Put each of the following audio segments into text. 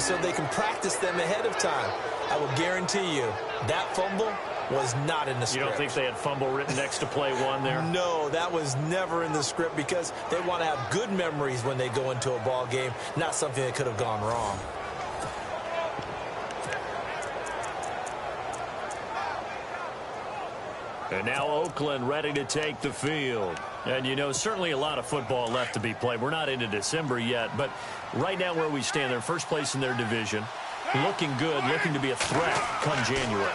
so they can practice them ahead of time. I will guarantee you that fumble was not in the script. You don't think they had fumble written next to play one there? No, that was never in the script because they want to have good memories when they go into a ball game, not something that could have gone wrong. And now Oakland ready to take the field. And, you know, certainly a lot of football left to be played. We're not into December yet, but right now where we stand, they're first place in their division. Looking good, looking to be a threat come January.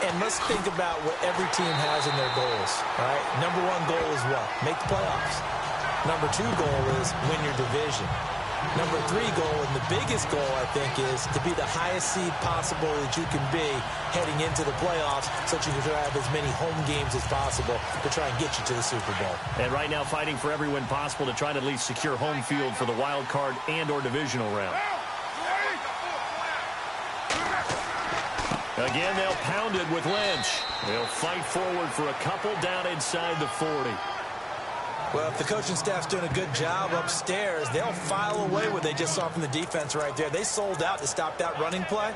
And let's think about what every team has in their goals, all right? Number one goal is what? Make the playoffs. Number two goal is win your division. Number three goal, and the biggest goal, I think, is to be the highest seed possible that you can be heading into the playoffs so that you can have as many home games as possible to try and get you to the Super Bowl. And right now fighting for every win possible to try to at least secure home field for the wild card and or divisional round. Again, they'll pound it with Lynch. They'll fight forward for a couple down inside the 40. Well, if the coaching staff's doing a good job upstairs, they'll file away what they just saw from the defense right there. They sold out to stop that running play.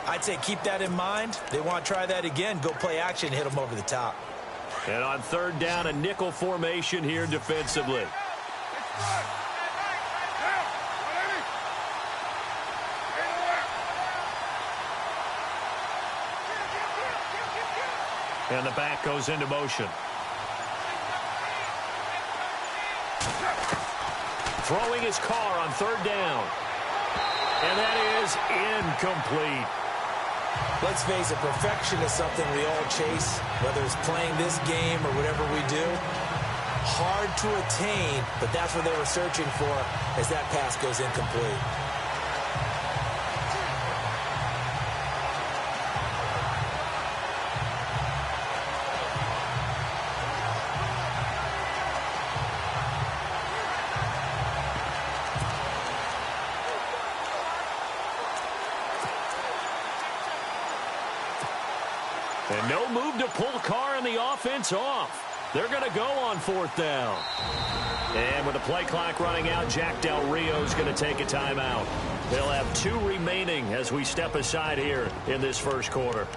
I'd say keep that in mind. They want to try that again. Go play action, hit them over the top. And on third down, a nickel formation here defensively. And the back goes into motion. Throwing his car on third down. And that is incomplete. Let's face it, perfection is something we all chase, whether it's playing this game or whatever we do. Hard to attain, but that's what they were searching for as that pass goes incomplete. And no move to pull Carr and the offense off. They're going to go on fourth down. And with the play clock running out, Jack Del Rio is going to take a timeout. They'll have 2 remaining as we step aside here in this first quarter.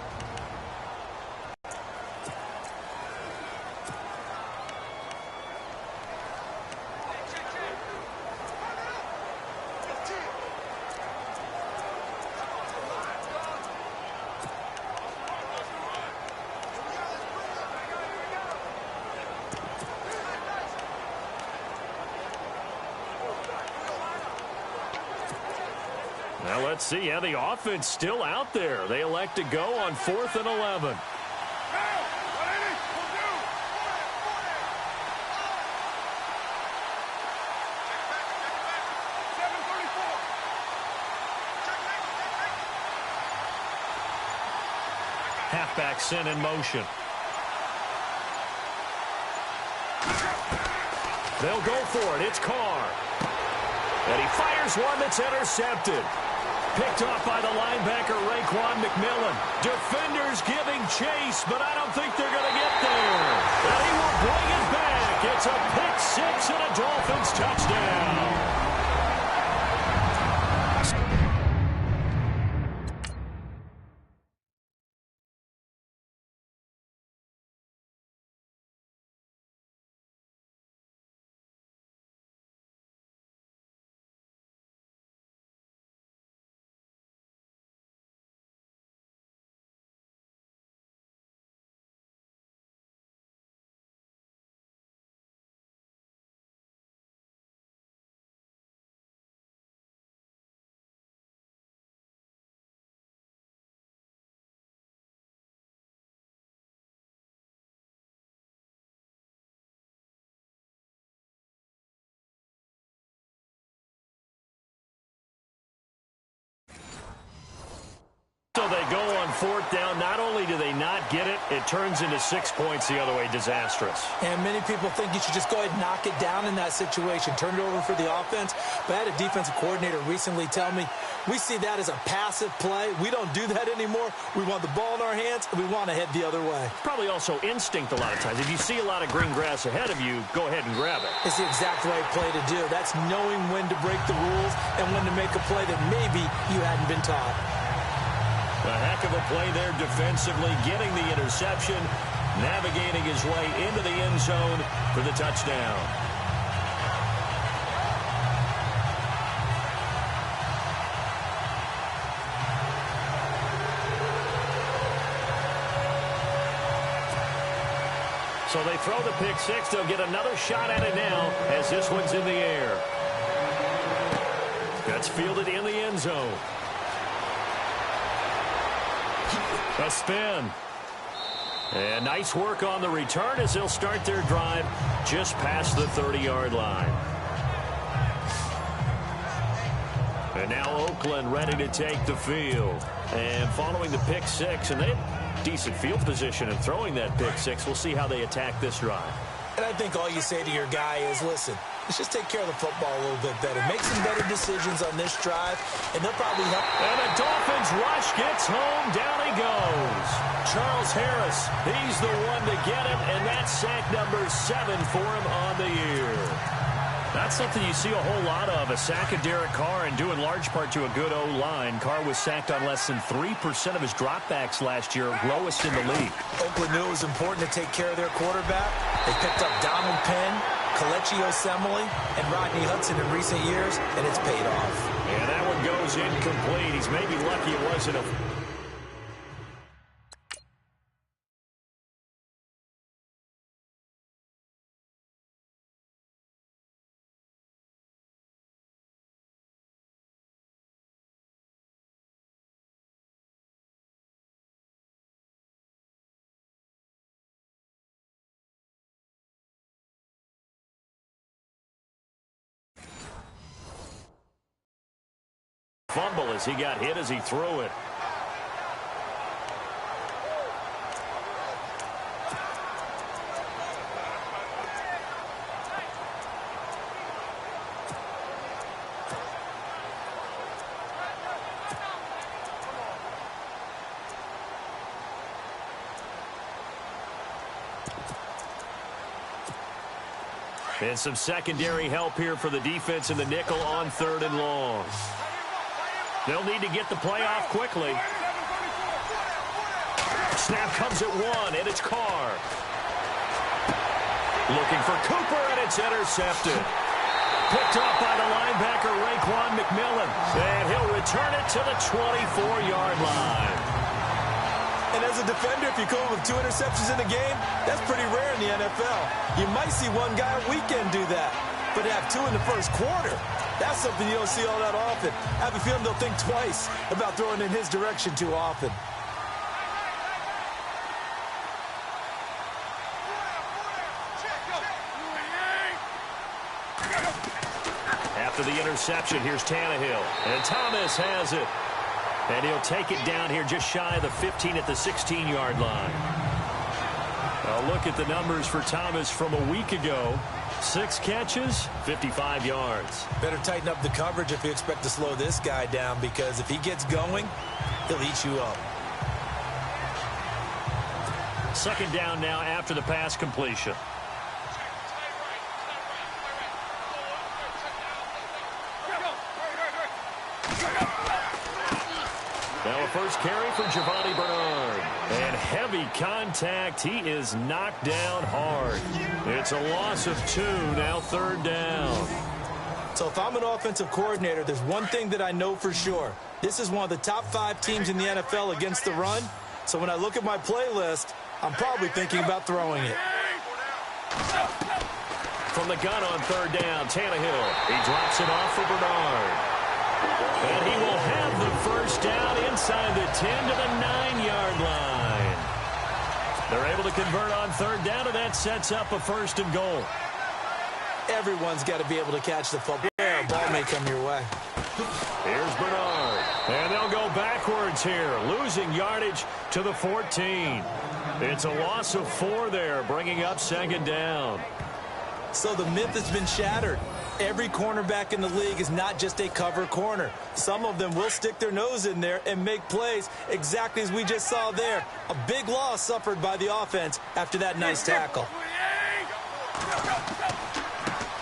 Now let's see. Yeah, the offense still out there. They elect to go on 4th and 11. Halfback sent in motion. They'll go for it. It's Carr. And he fires one that's intercepted. Picked off by the linebacker, Raekwon McMillan. Defenders giving chase, but I don't think they're going to get there. And he will bring it back. It's a pick six and a Dolphins touchdown. 4th down, not only do they not get it, it turns into 6 points the other way. Disastrous. And many people think you should just go ahead and knock it down in that situation, turn it over for the offense. But I had a defensive coordinator recently tell me, we see that as a passive play. We don't do that anymore. We want the ball in our hands, and we want to head the other way. Probably also instinct a lot of times. If you see a lot of green grass ahead of you, go ahead and grab it. It's the exact right play to do. That's knowing when to break the rules and when to make a play that maybe you hadn't been taught. A heck of a play there defensively, getting the interception, navigating his way into the end zone for the touchdown. So they throw the pick six. They'll get another shot at it now as this one's in the air. That's fielded in the end zone. A spin. And nice work on the return as they'll start their drive just past the 30-yard line. And now Oakland ready to take the field. And following the pick six, and they have decent field position in throwing that pick six. We'll see how they attack this drive. And I think all you say to your guy is, listen, let's just take care of the football a little bit better. Make some better decisions on this drive, and they'll probably help. And the Dolphins rush gets home. Down he goes. Charles Harris, he's the one to get him, and that's sack number 7 for him on the year. That's something you see a whole lot of, a sack of Derek Carr, and due in large part to a good O-line. Carr was sacked on less than 3% of his dropbacks last year, lowest in the league. Oakland knew it was important to take care of their quarterback. They picked up Donald Penn, Kelechi Osemele, and Rodney Hudson in recent years, and it's paid off. And that one goes incomplete. He's maybe lucky it wasn't a... fumble as he got hit as he threw it. And some secondary help here for the defense in the nickel on 3rd and long. They'll need to get the play off quickly. Snap comes at 1, and it's Carr. Looking for Cooper, and it's intercepted. Picked up by the linebacker, Raekwon McMillan. And he'll return it to the 24-yard line. And as a defender, if you come up with 2 interceptions in a game, that's pretty rare in the NFL. You might see one guy a weekend do that, but to have 2 in the first quarter, that's something you don't see all that often. I have a feeling they'll think twice about throwing in his direction too often. After the interception, here's Tannehill. And Thomas has it. And he'll take it down here just shy of the 15 at the 16-yard line. A look at the numbers for Thomas from a week ago. 6 catches, 55 yards. Better tighten up the coverage if you expect to slow this guy down, because if he gets going, he'll eat you up. 2nd down now after the pass completion. Now a first carry for Giovanni Bernard. And heavy contact. He is knocked down hard. It's a loss of 2, now 3rd down. So if I'm an offensive coordinator, there's one thing that I know for sure. This is one of the top 5 teams in the NFL against the run. So when I look at my playlist, I'm probably thinking about throwing it. From the gun on 3rd down, Tannehill. He drops it off for Bernard. And he will have the first down inside the 10 to the 9-yard line. They're able to convert on 3rd down, and that sets up a 1st and goal. Everyone's got to be able to catch the football. A ball may come your way. Here's Bernard. And they'll go backwards here, losing yardage to the 14. It's a loss of 4 there, bringing up second down. So the myth has been shattered. Every cornerback in the league is not just a cover corner. Some of them will stick their nose in there and make plays exactly as we just saw there. A big loss suffered by the offense after that nice tackle.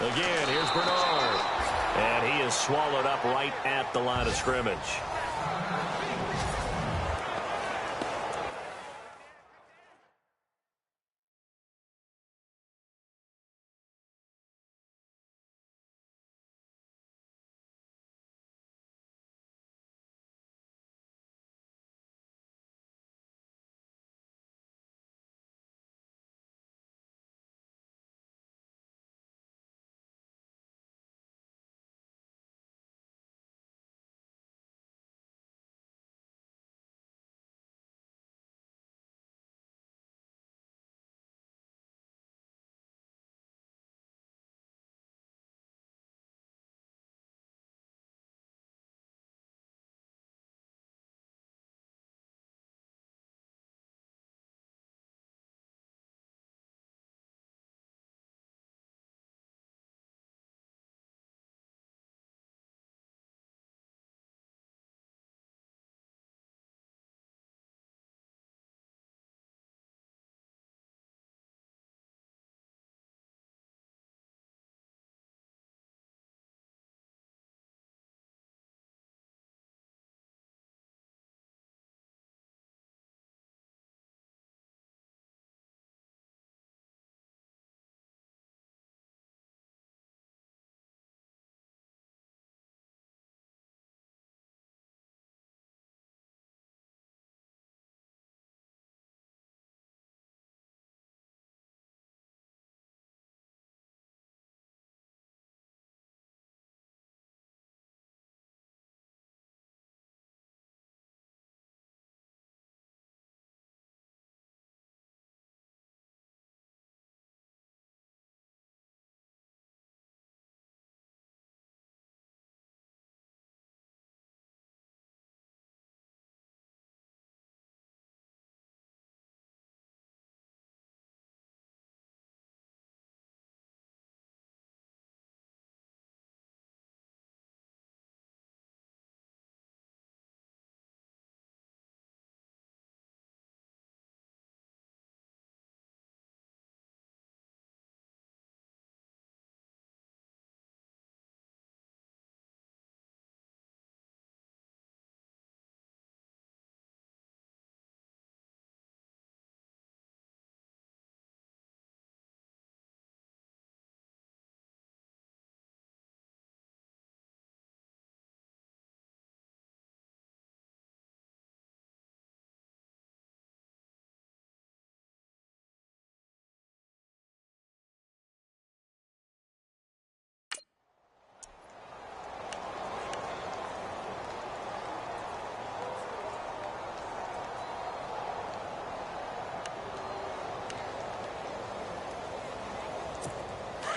Again, here's Bernard. And he is swallowed up right at the line of scrimmage.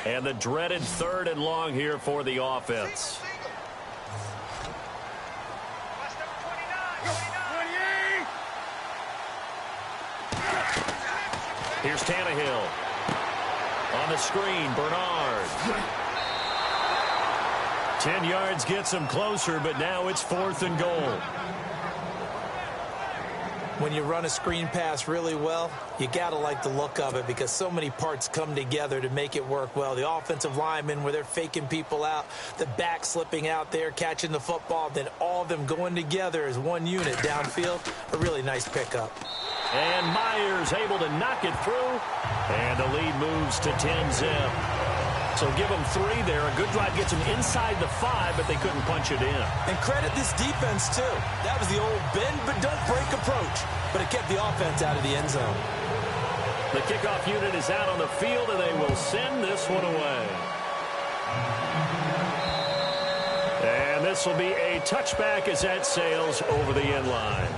And the dreaded 3rd and long here for the offense. Here's Tannehill. On the screen, Bernard. 10 yards gets him closer, but now it's 4th and goal. When you run a screen pass really well, you got to like the look of it because so many parts come together to make it work well. The offensive linemen, where they're faking people out, the back slipping out there, catching the football, then all of them going together as one unit downfield. A really nice pickup. And Myers able to knock it through, and the lead moves to 10-zip. So give them 3 there. A good drive gets them inside the 5, but they couldn't punch it in. And credit this defense, too. That was the old bend but don't break approach, but it kept the offense out of the end zone. The kickoff unit is out on the field, and they will send this one away. And this will be a touchback as that sails over the end line.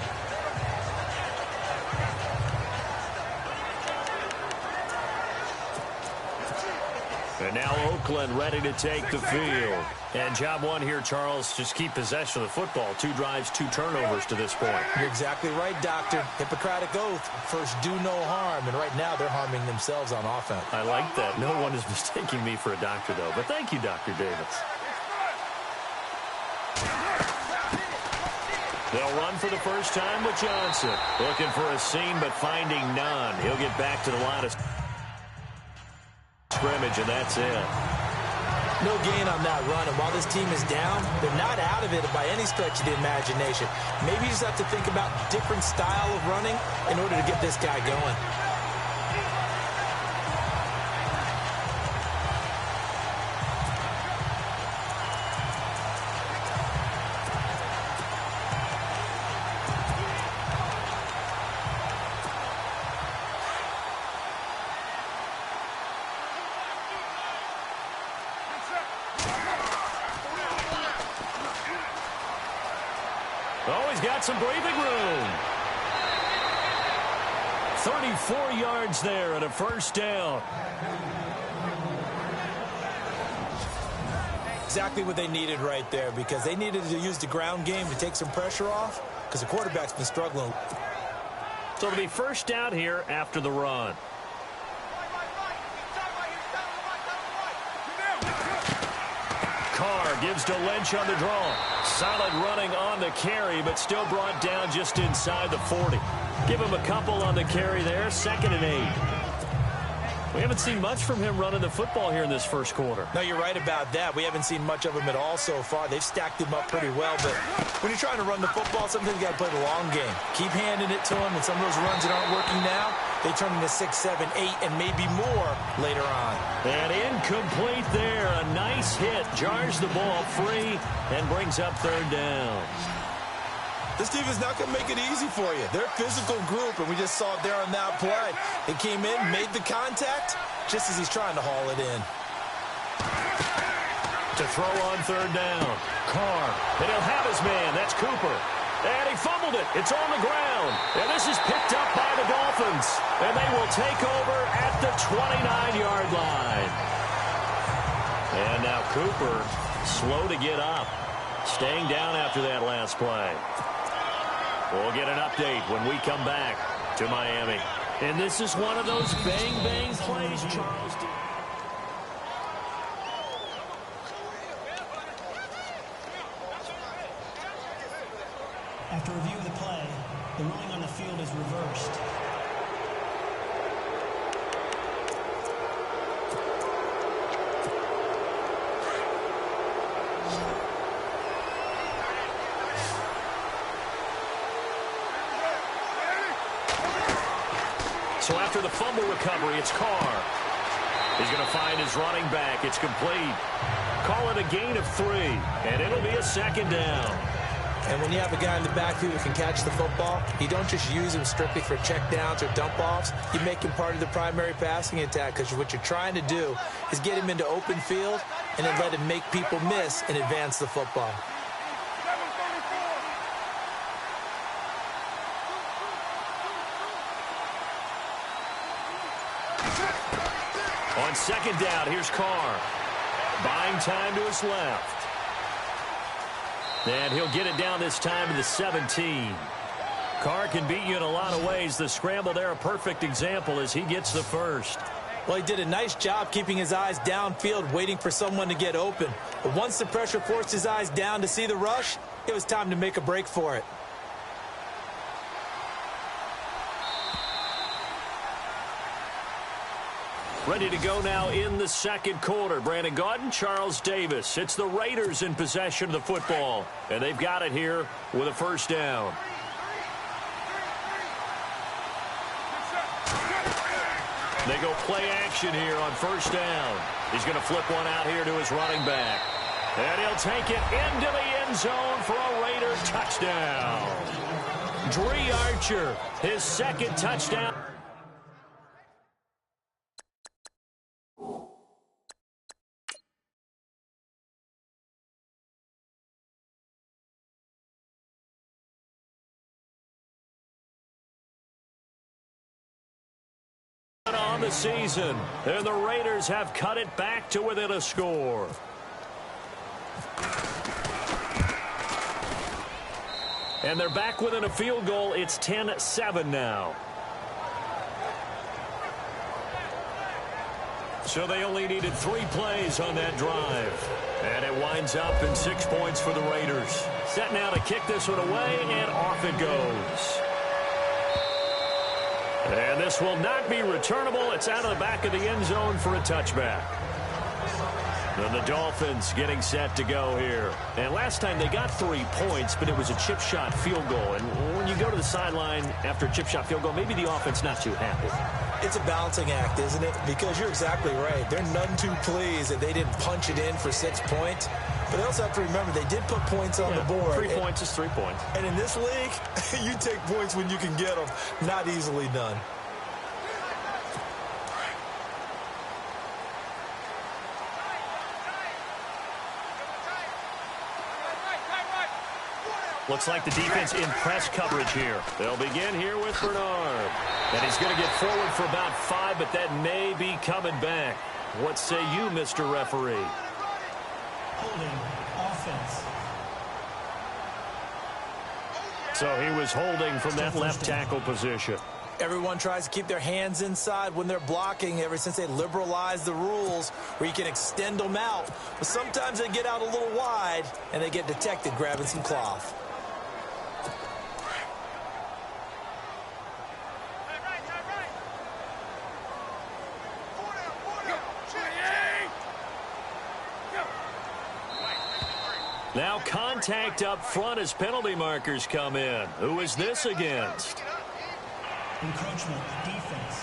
And now Oakland ready to take the field. And job one here, Charles, just keep possession of the football. 2 drives, 2 turnovers to this point. You're exactly right, Doctor. Hippocratic oath. First, do no harm. And right now, they're harming themselves on offense. I like that. No one is mistaking me for a doctor, though. But thank you, Dr. Davis. They'll run for the first time with Johnson. Looking for a seam, but finding none. He'll get back to the line of scrimmage, and that's it. No gain on that run, and while this team is down, they're not out of it by any stretch of the imagination. Maybe you just have to think about different style of running in order to get this guy going. Oh, he's got some breathing room. 34 yards there and a first down. Exactly what they needed right there, because they needed to use the ground game to take some pressure off, because the quarterback's been struggling. So it'll be first down here after the run. Carr gives to Lynch on the draw. Solid running on the carry, but still brought down just inside the 40. Give him a couple on the carry there. 2nd and 8. We haven't seen much from him running the football here in this first quarter. No, you're right about that. We haven't seen much of him at all so far. They've stacked him up pretty well, but when you're trying to run the football, sometimes you got to play the long game. Keep handing it to him, and some of those runs that aren't working now, they turn into 6, 7, 8, and maybe more later on. And incomplete there. A nice hit. Jars the ball free and brings up 3rd down. This team is not going to make it easy for you. They're a physical group, and we just saw it there on that play. They came in, made the contact, just as he's trying to haul it in. To throw on 3rd down. Carr. And he'll have his man. That's Cooper. And he fumbled it. It's on the ground. And this is picked up by the Dolphins. And they will take over at the 29-yard line. And now Cooper, slow to get up. Staying down after that last play. We'll get an update when we come back to Miami. And this is one of those bang-bang plays, Charles. After review of the play, the ruling on the field is reversed. So after the fumble recovery, it's Carr. He's going to find his running back. It's complete. Call it a gain of 3, and it'll be a 2nd down. And when you have a guy in the backfield who can catch the football, you don't just use him strictly for checkdowns or dump-offs. You make him part of the primary passing attack, because what you're trying to do is get him into open field and then let him make people miss and advance the football. On 2nd down, here's Carr. Buying time to his left. And he'll get it down this time to the 17. Carr can beat you in a lot of ways. The scramble there, a perfect example as he gets the first. Well, he did a nice job keeping his eyes downfield, waiting for someone to get open. But once the pressure forced his eyes down to see the rush, it was time to make a break for it. Ready to go now in the 2nd quarter. Brandon Gaudin, Charles Davis. It's the Raiders in possession of the football. And they've got it here with a first down. They go play action here on first down. He's going to flip one out here to his running back. And he'll take it into the end zone for a Raider touchdown. Dree Archer, his 2nd touchdown. On the season, and the Raiders have cut it back to within a score. And they're back within a field goal. It's 10-7 now. So they only needed 3 plays on that drive. And it winds up in 6 points for the Raiders. Set now to kick this one away, and off it goes. And this will not be returnable. It's out of the back of the end zone for a touchback. And the Dolphins getting set to go here. And last time they got 3 points, but it was a chip shot field goal. And when you go to the sideline after a chip shot field goal, maybe the offense not too happy. It's a balancing act, isn't it? Because you're exactly right. They're none too pleased that they didn't punch it in for 6 points. But they also have to remember they did put points on the board. 3 points is 3 points. And in this league, you take points when you can get them. Not easily done. Looks like the defense in press coverage here. They'll begin here with Bernard. And he's going to get forward for about 5, but that may be coming back. What say you, Mr. Referee? Holding offense. So he was holding from that left tackle position. Everyone tries to keep their hands inside when they're blocking ever since they liberalized the rules where you can extend them out. But sometimes they get out a little wide and they get detected grabbing some cloth. Now contact up front as penalty markers come in. Who is this against? Encroachment, defense.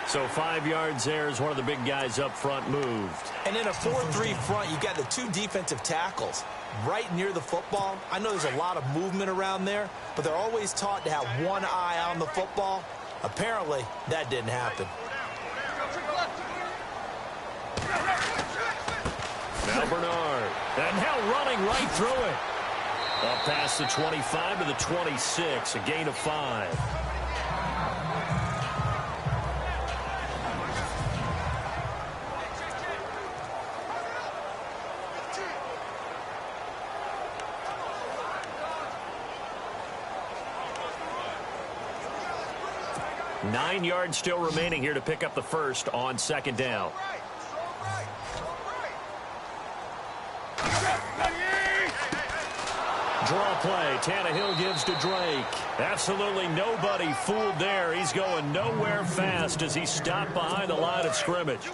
So 5 yards there as one of the big guys up front moved. And in a 4-3 front, you've got the 2 defensive tackles right near the football. I know there's a lot of movement around there, but they're always taught to have one eye on the football. Apparently, that didn't happen. Now Bernard. And now running right through it. Up past the 25 to the 26, a gain of 5. Nine yards still remaining here to pick up the first on second down. Draw play. Tannehill gives to Drake. Absolutely nobody fooled there. He's going nowhere fast as he stopped behind the line of scrimmage.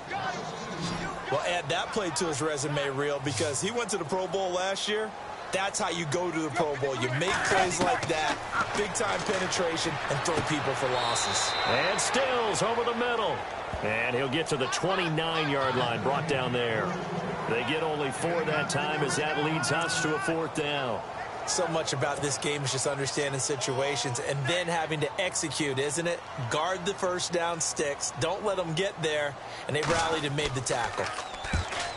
Well, add that play to his resume reel because he went to the Pro Bowl last year. That's how you go to the Pro Bowl. You make plays like that, big-time penetration, and throw people for losses. And Stills over the middle. And he'll get to the 29-yard line, brought down there. They get only 4 that time as that leads us to a 4th down. So much about this game is just understanding situations and then having to execute, isn't it? Guard the first down sticks. Don't let them get there. And they rallied and made the tackle.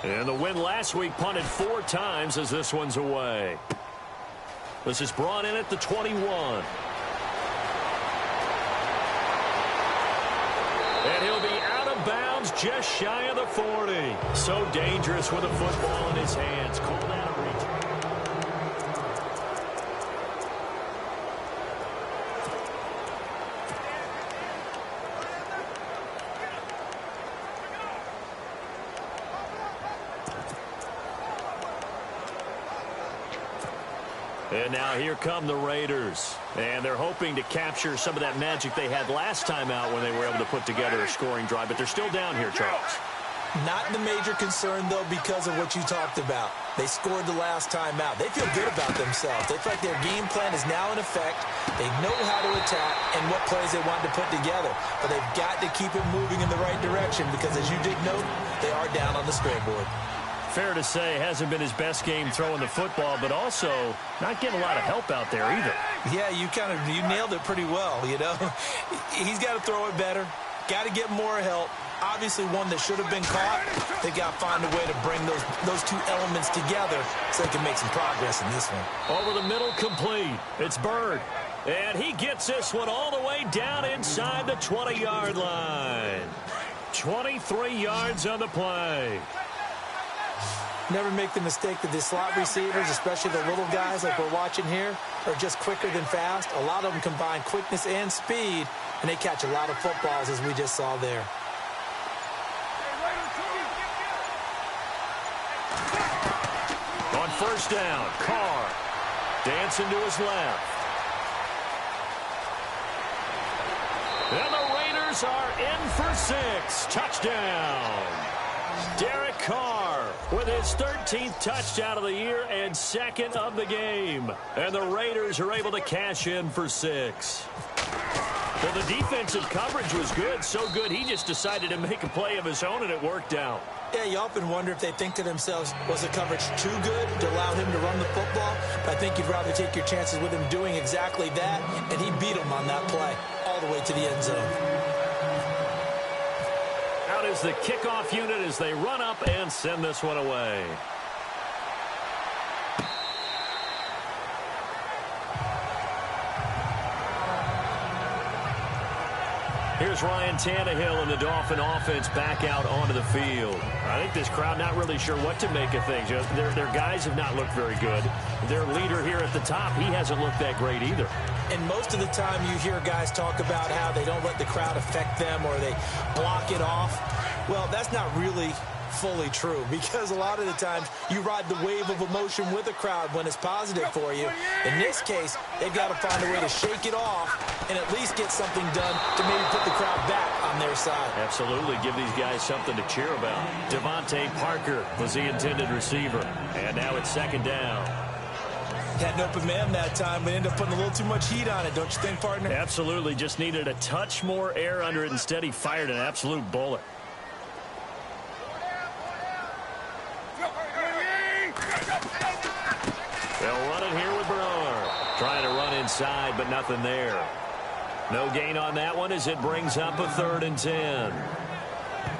And the win last week punted 4 times as this one's away. This is brought in at the 21. And he'll be out of bounds just shy of the 40. So dangerous with a football in his hands. Called out of reach. And now here come the Raiders. And they're hoping to capture some of that magic they had last time out when they were able to put together a scoring drive. But they're still down here, Charles. Not the major concern, though, because of what you talked about. They scored the last time out. They feel good about themselves. They feel like their game plan is now in effect. They know how to attack and what plays they want to put together. But they've got to keep it moving in the right direction because, as you did note, they are down on the scoreboard. Fair to say, hasn't been his best game throwing the football, but also not getting a lot of help out there either. Yeah, you nailed it pretty well, you know. He's got to throw it better. Got to get more help. Obviously one that should have been caught. They got to find a way to bring those 2 elements together so they can make some progress in this one. Over the middle, complete. It's Bird. And he gets this one all the way down inside the 20-yard line. 23 yards on the play. Never make the mistake that the slot receivers, especially the little guys like we're watching here, are just quicker than fast. A lot of them combine quickness and speed, and they catch a lot of footballs, as we just saw there. On first down, Carr dancing to his left. And the Raiders are in for 6. Touchdown. Derek Carr with his 13th touchdown of the year and 2nd of the game. And the Raiders are able to cash in for 6. Well, the defensive coverage was good, so good he just decided to make a play of his own, and it worked out. Yeah, you often wonder if they think to themselves, was the coverage too good to allow him to run the football? But I think you'd rather take your chances with him doing exactly that, and he beat him on that play all the way to the end zone. Out is the kickoff unit as they run up and send this one away. Here's Ryan Tannehill and the Dolphin offense back out onto the field. I think this crowd not really sure what to make of things. Their guys have not looked very good. Their leader here at the top, he hasn't looked that great either. And most of the time you hear guys talk about how they don't let the crowd affect them or they block it off. Well, that's not really fully true, because a lot of the times you ride the wave of emotion with a crowd when it's positive for you. In this case, they've got to find a way to shake it off and at least get something done to maybe put the crowd back on their side. Absolutely. Give these guys something to cheer about. Devontae Parker was the intended receiver. And now it's 2nd down. Had an open man that time, but ended up putting a little too much heat on it, don't you think, partner? Absolutely. Just needed a touch more air under it. Instead, he fired an absolute bullet. They'll run it here with Bernard. Trying to run inside, but nothing there. No gain on that one as it brings up a 3rd and 10.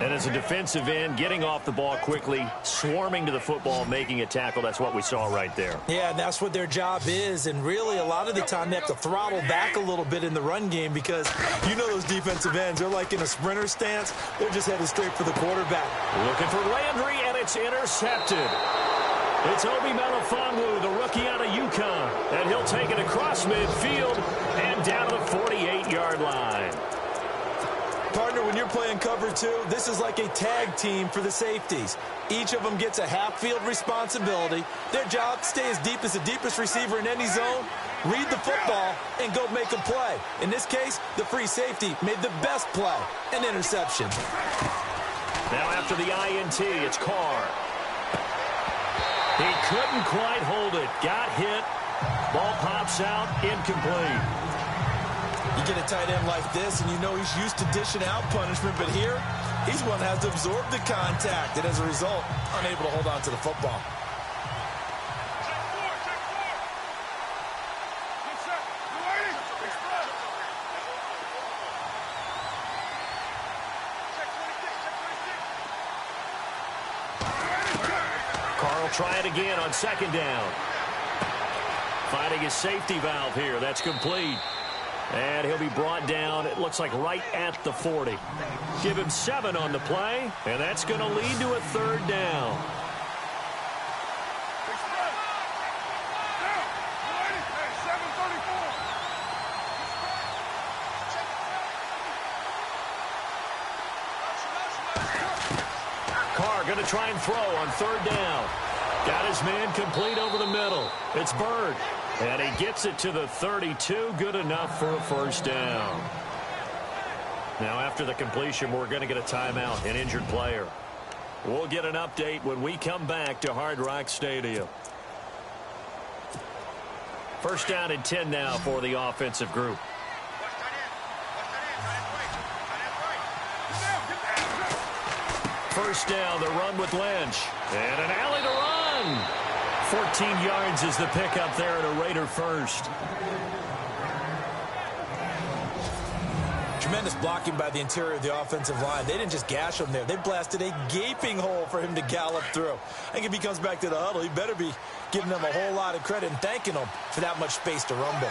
And as a defensive end, getting off the ball quickly, swarming to the football, making a tackle, that's what we saw right there. Yeah, and that's what their job is. And really, a lot of the time, they have to throttle back a little bit in the run game because you know those defensive ends, they're like in a sprinter stance. They're just headed straight for the quarterback. Looking for Landry, and it's intercepted. It's Obi Melifonwu, the rookie out of UConn, and he'll take it across midfield and down to the 48-yard line. Partner, when you're playing cover 2, this is like a tag team for the safeties. Each of them gets a half-field responsibility. Their job, stay as deep as the deepest receiver in any zone, read the football, and go make a play. In this case, the free safety made the best play, an interception. Now after the INT, it's Carr. He couldn't quite hold it. Got hit. Ball pops out. Incomplete. You get a tight end like this, and you know he's used to dishing out punishment, but here, he's one that has to absorb the contact, and as a result, unable to hold on to the football. Carl try it again on 2nd down. Finding his safety valve here. That's complete. And he'll be brought down, it looks like right at the 40. Give him 7 on the play, and that's going to lead to a 3rd down. Carr going to try and throw on 3rd down. Got his man complete over the middle. It's Bird. And he gets it to the 32. Good enough for a 1st down. Now after the completion, we're going to get a timeout, an injured player. We'll get an update when we come back to Hard Rock Stadium. 1st down and 10 now for the offensive group. First down, the run with Lynch. And an alley to run. 14 yards is the pickup there at a Raider first. Tremendous blocking by the interior of the offensive line. They didn't just gash him there. They blasted a gaping hole for him to gallop through. I think if he comes back to the huddle, he better be giving them a whole lot of credit and thanking them for that much space to rumble.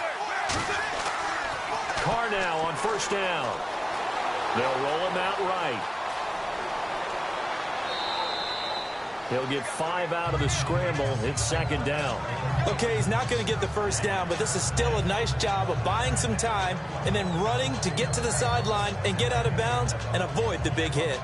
Carr now on 1st down. They'll roll him out right. He'll get 5 out of the scramble. It's second down. Okay, he's not going to get the first down, but this is still a nice job of buying some time and then running to get to the sideline and get out of bounds and avoid the big hit.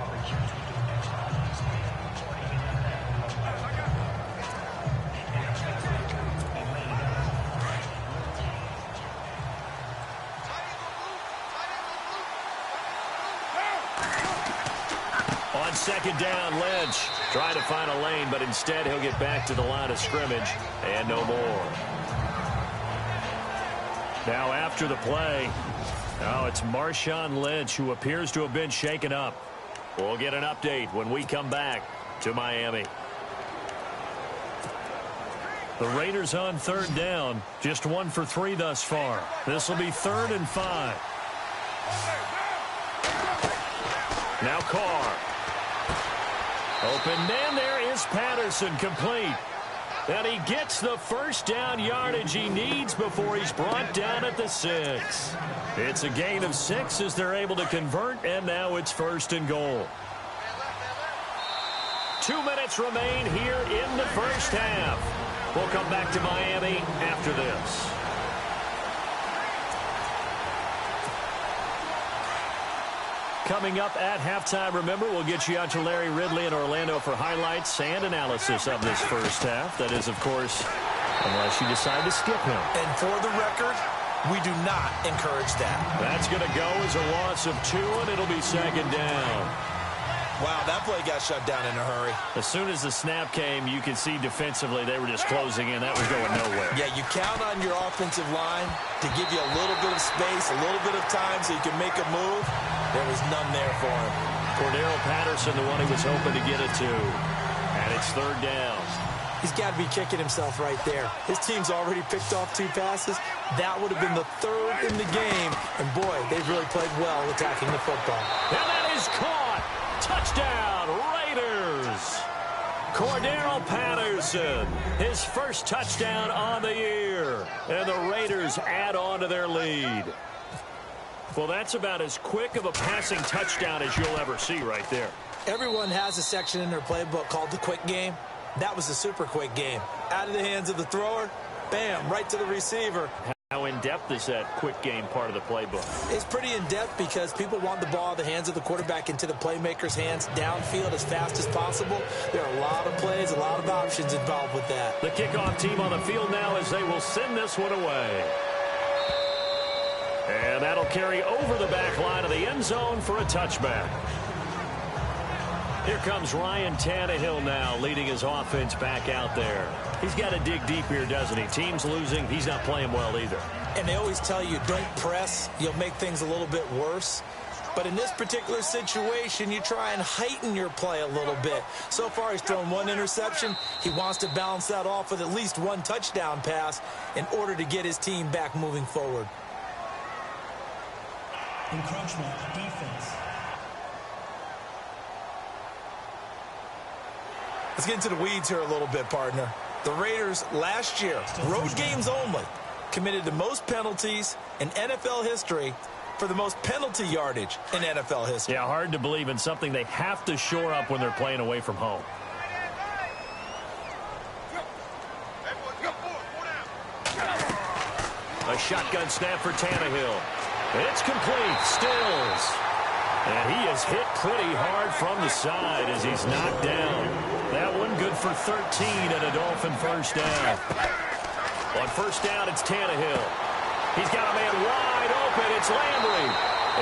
On second down, Lynch trying to find a lane, but instead he'll get back to the line of scrimmage and no more. Now after the play, it's Marshawn Lynch who appears to have been shaken up. We'll get an update when we come back to Miami. The Raiders on third down, just 1 for 3 thus far. This will be 3rd and 5. Now Carr. Open man, there is Patterson, complete. And he gets the first down yardage he needs before he's brought down at the 6. It's a gain of 6 as they're able to convert, and now it's 1st and goal. 2 minutes remain here in the first half. We'll come back to Miami after this. Coming up at halftime, remember, we'll get you out to Larry Ridley in Orlando for highlights and analysis of this first half. That is, of course, unless you decide to skip him. And for the record, we do not encourage that. That's going to go as a loss of 2, and it'll be second down. Wow, that play got shut down in a hurry. As soon as the snap came, you can see defensively they were just closing in. That was going nowhere. Yeah, you count on your offensive line to give you a little bit of space, a little bit of time so you can make a move. There was none there for him. Cordero Patterson, the one he was hoping to get it to. And it's 3rd down. He's got to be kicking himself right there. His team's already picked off 2 passes. That would have been the 3rd in the game. And, boy, they've really played well attacking the football. And that is caught. Touchdown, Raiders. Cordero Patterson, his first touchdown on the year. And the Raiders add on to their lead. Well, that's about as quick of a passing touchdown as you'll ever see right there. Everyone has a section in their playbook called the quick game. That was a super quick game. Out of the hands of the thrower, bam, right to the receiver. How in-depth is that quick game part of the playbook? It's pretty in-depth because people want the ball in the hands of the quarterback into the playmaker's hands downfield as fast as possible. There are a lot of plays, a lot of options involved with that. The kickoff team on the field now as they will send this one away. And that'll carry over the back line of the end zone for a touchback. Here comes Ryan Tannehill now leading his offense back out there. He's got to dig deep here, doesn't he? Team's losing. He's not playing well either. And they always tell you, don't press. You'll make things a little bit worse. But in this particular situation, you try and heighten your play a little bit. So far, he's thrown 1 interception. He wants to balance that off with at least 1 touchdown pass in order to get his team back moving forward. Encroachment, defense. Let's get into the weeds here a little bit, partner. The Raiders last year, road games only, committed the most penalties in NFL history for the most penalty yardage in NFL history. Yeah, hard to believe in something they have to shore up when they're playing away from home. A shotgun snap for Tannehill. It's complete. Stills. And he is hit pretty hard from the side as he's knocked down. That one good for 13 and a Dolphin first down. On first down, it's Tannehill. He's got a man wide open. It's Landry.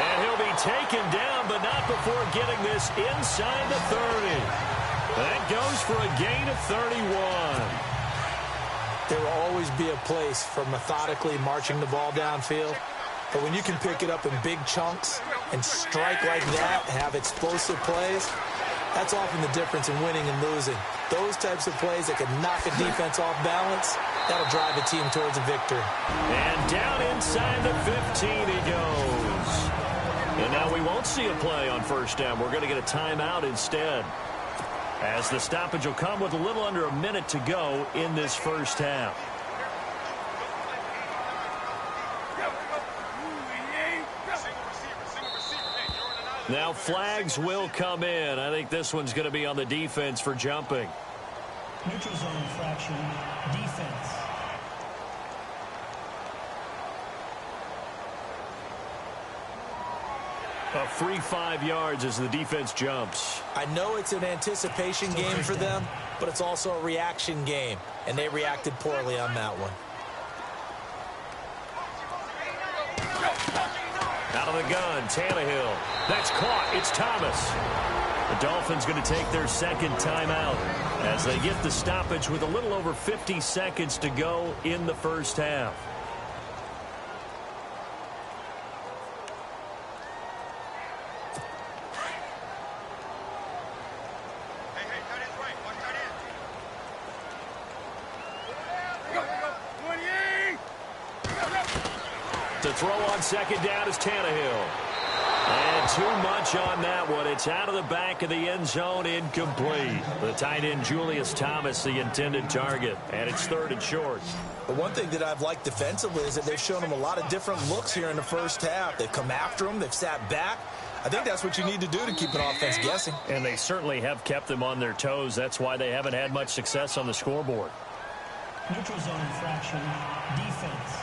And he'll be taken down, but not before getting this inside the 30. That goes for a gain of 31. There will always be a place for methodically marching the ball downfield. But when you can pick it up in big chunks and strike like that, have explosive plays, that's often the difference in winning and losing. Those types of plays that can knock a defense off balance, that'll drive a team towards a victory. And down inside the 15 he goes. And now we won't see a play on first down. We're going to get a timeout instead, as the stoppage will come with a little under a minute to go in this first half. Now flags will come in. I think this one's going to be on the defense for jumping. Neutral zone infraction, defense. A free 5 yards as the defense jumps. I know it's an anticipation game for them, but it's also a reaction game, and they reacted poorly on that one. Out of the gun, Tannehill. That's caught. It's Thomas. The Dolphins going to take their second timeout as they get the stoppage with a little over 50 seconds to go in the first half. To throw on second down is Tannehill. And too much on that one. It's out of the back of the end zone, incomplete. The tight end, Julius Thomas, the intended target. And it's 3rd and short. The one thing that I've liked defensively is that they've shown them a lot of different looks here in the first half. They've come after them. They've sat back. I think that's what you need to do to keep an offense guessing. And they certainly have kept them on their toes. That's why they haven't had much success on the scoreboard. Neutral zone infraction, defense.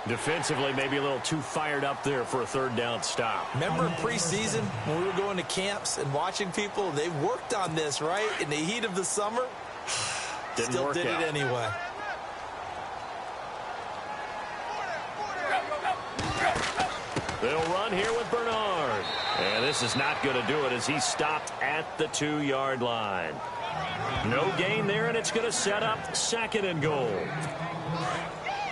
Defensively, maybe a little too fired up there for a 3rd down stop. Remember in preseason when we were going to camps and watching people, they worked on this, right? In the heat of the summer, still did it anyway. They'll run here with Bernard. And this is not going to do it as he's stopped at the 2-yard line. No gain there, and it's going to set up 2nd and goal.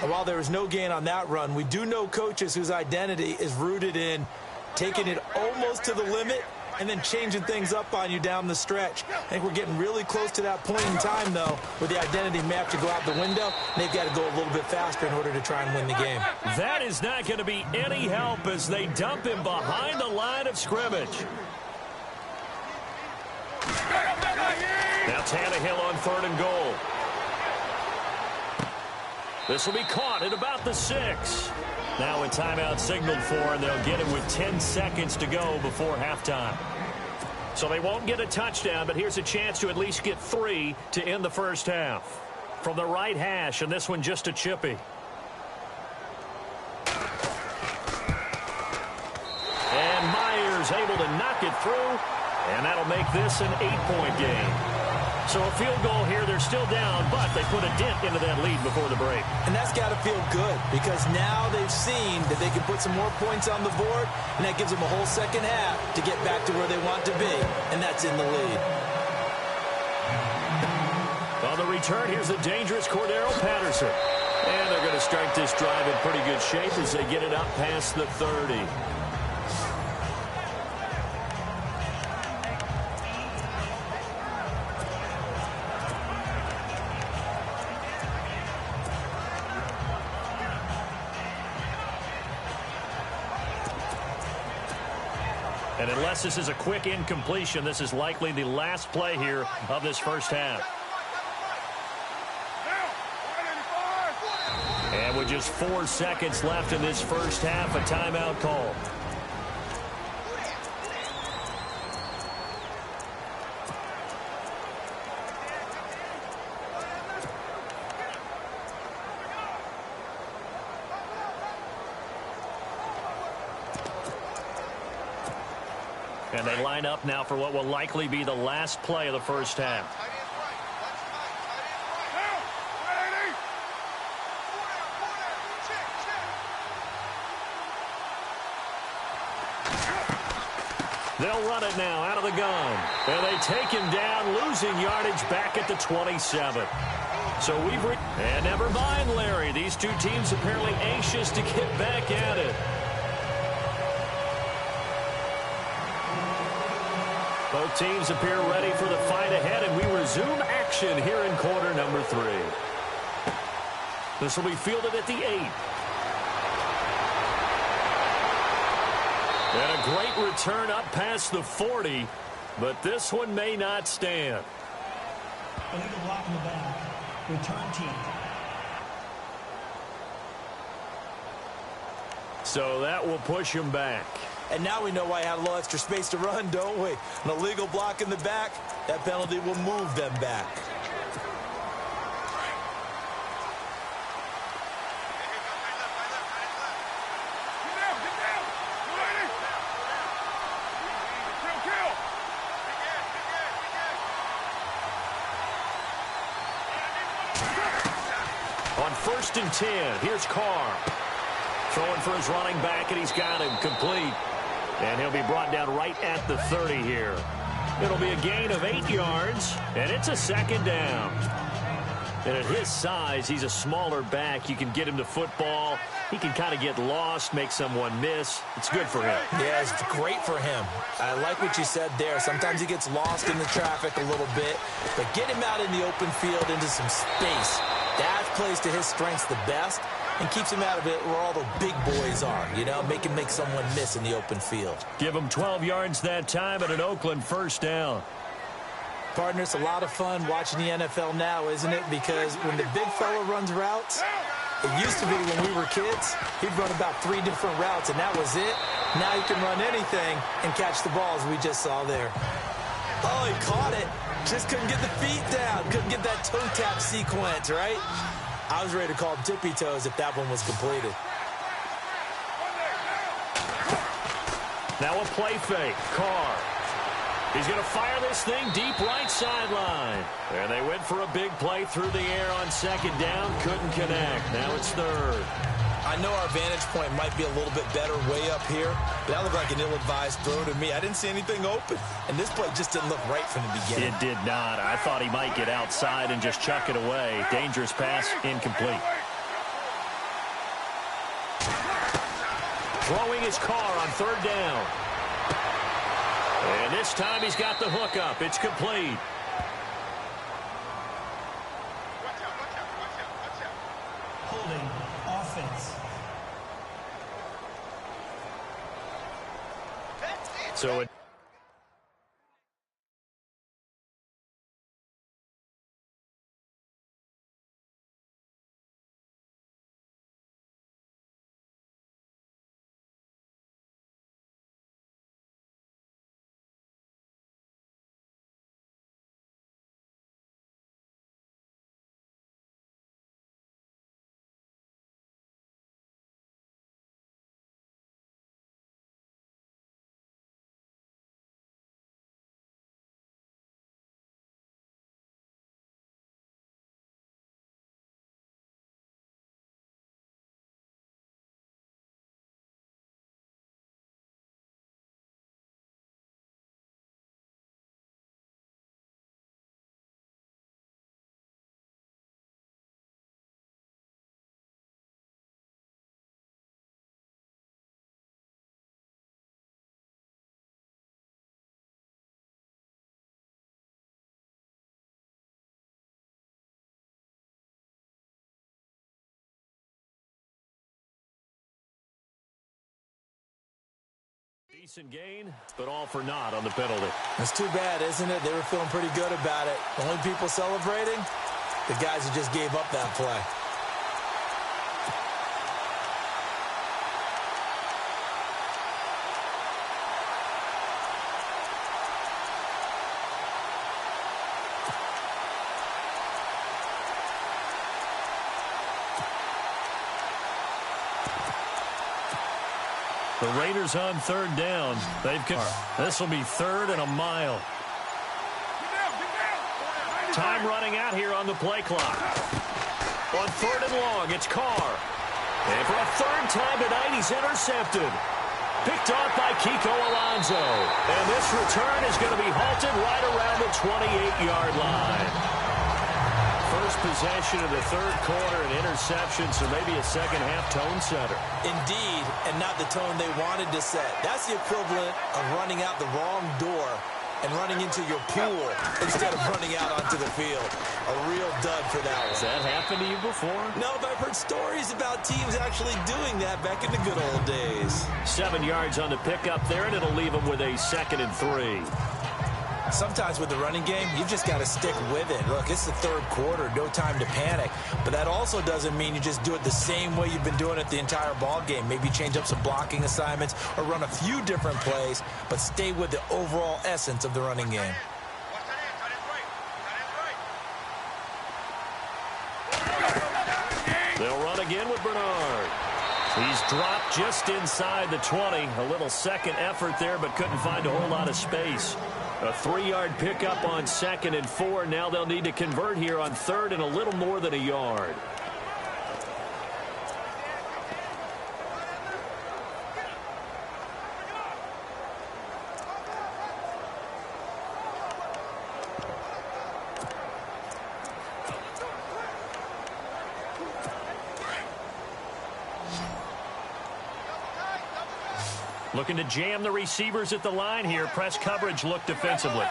While there was no gain on that run, we do know coaches whose identity is rooted in taking it almost to the limit and then changing things up on you down the stretch. I think we're getting really close to that point in time, though, where the identity may have to go out the window, and they've got to go a little bit faster in order to try and win the game. That is not going to be any help as they dump him behind the line of scrimmage. Now Tannehill on 3rd and goal. This will be caught at about the 6. Now a timeout signaled for, and they'll get him with 10 seconds to go before halftime. So they won't get a touchdown, but here's a chance to at least get 3 to end the first half. From the right hash, and this one just a chippy. And Myers able to knock it through, and that'll make this an 8-point game. So a field goal here, they're still down, but they put a dent into that lead before the break. And that's got to feel good because now they've seen that they can put some more points on the board, and that gives them a whole second half to get back to where they want to be, and that's in the lead. On the return, here's the dangerous Cordero Patterson. And they're going to start this drive in pretty good shape as they get it up past the 30. And unless this is a quick incompletion, this is likely the last play here of this first half. And with just 4 seconds left in this first half, a timeout call. And they line up now for what will likely be the last play of the first half. They'll run it now out of the gun. And they take him down, losing yardage back at the 27. So and never mind, Larry. These two teams apparently anxious to get back at it. Both teams appear ready for the fight ahead, and we resume action here in quarter number 3. This will be fielded at the 8. And a great return up past the 40, but this one may not stand. Illegal block in the back. Return team. So that will push him back. And now we know why he had a little extra space to run, don't we? An illegal block in the back, that penalty will move them back. On 1st and 10, here's Carr. Throwing for his running back, and he's got him complete. And he'll be brought down right at the 30 here. It'll be a gain of 8 yards, and it's a 2nd down. And at his size, he's a smaller back. You can get him to football. He can kind of get lost, make someone miss. It's good for him. Yeah, it's great for him. I like what you said there. Sometimes he gets lost in the traffic a little bit, but get him out in the open field into some space. That plays to his strengths the best and keeps him out of it where all the big boys are, you know, make him make someone miss in the open field. Give him 12 yards that time and an Oakland 1st down. Partner, it's a lot of fun watching the NFL now, isn't it? Because when the big fella runs routes, it used to be when we were kids, he'd run about 3 different routes, and that was it. Now he can run anything and catch the ball, as we just saw there. Oh, he caught it. Just couldn't get the feet down. Couldn't get that toe tap sequence, right? I was ready to call him tippy toes if that one was completed. Now a play fake. Carr. He's going to fire this thing deep right sideline. And they went for a big play through the air on 2nd down. Couldn't connect. Now it's 3rd. I know our vantage point might be a little bit better way up here, but that looked like an ill-advised throw to me. I didn't see anything open, and this play just didn't look right from the beginning. It did not. I thought he might get outside and just chuck it away. Dangerous pass, incomplete. Throwing his Carr on 3rd down. And this time he's got the hook up. It's complete. Holding offense. So it decent gain, but all for naught on the penalty. That's too bad, isn't it? They were feeling pretty good about it. The only people celebrating, the guys who just gave up that play. The Raiders on 3rd down. This will be 3rd and a mile. Time running out here on the play clock. On 3rd and long, it's Carr. And for a 3rd time tonight, he's intercepted. Picked off by Kiko Alonso. And this return is going to be halted right around the 28-yard line. First possession of the 3rd quarter, an interception, so maybe a second-half tone setter. Indeed, and not the tone they wanted to set. That's the equivalent of running out the wrong door and running into your pool instead of running out onto the field. A real dud for that one. Has that happened to you before? No, but I've heard stories about teams actually doing that back in the good old days. 7 yards on the pickup there, and it'll leave them with a 2nd and 3. Sometimes with the running game, you've just got to stick with it. Look, it's the third quarter, no time to panic. But that also doesn't mean you just do it the same way you've been doing it the entire ball game. Maybe change up some blocking assignments or run a few different plays, but stay with the overall essence of the running game. They'll run again with Bernard. He's dropped just inside the 20. A little second effort there, but couldn't find a whole lot of space. A 3-yard pickup on 2nd and 4. Now they'll need to convert here on 3rd and a little more than a yard. Looking to jam the receivers at the line here. Press coverage look defensively.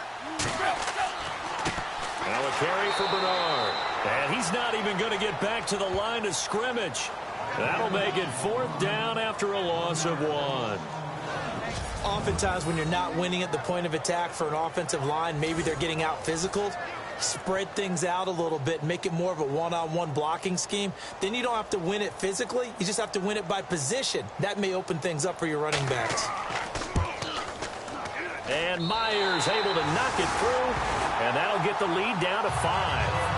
Now a carry for Bernard. And he's not even going to get back to the line of scrimmage. That'll make it 4th down after a loss of 1. Oftentimes when you're not winning at the point of attack for an offensive line, maybe they're getting out physical. Spread things out a little bit, make it more of a one-on-one blocking scheme. Then you don't have to win it physically. You just have to win it by position. That may open things up for your running backs. And Myers able to knock it through, and that'll get the lead down to 5.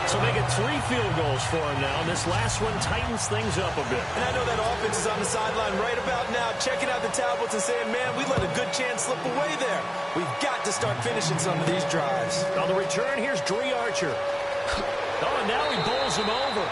So make it 3 field goals for him now, and this last one tightens things up a bit. And I know that offense is on the sideline right about now, checking out the tablets and saying, man, we let a good chance slip away there. We've got to start finishing some of these drives. On the return, here's Dree Archer. Oh, and now he bowls him over.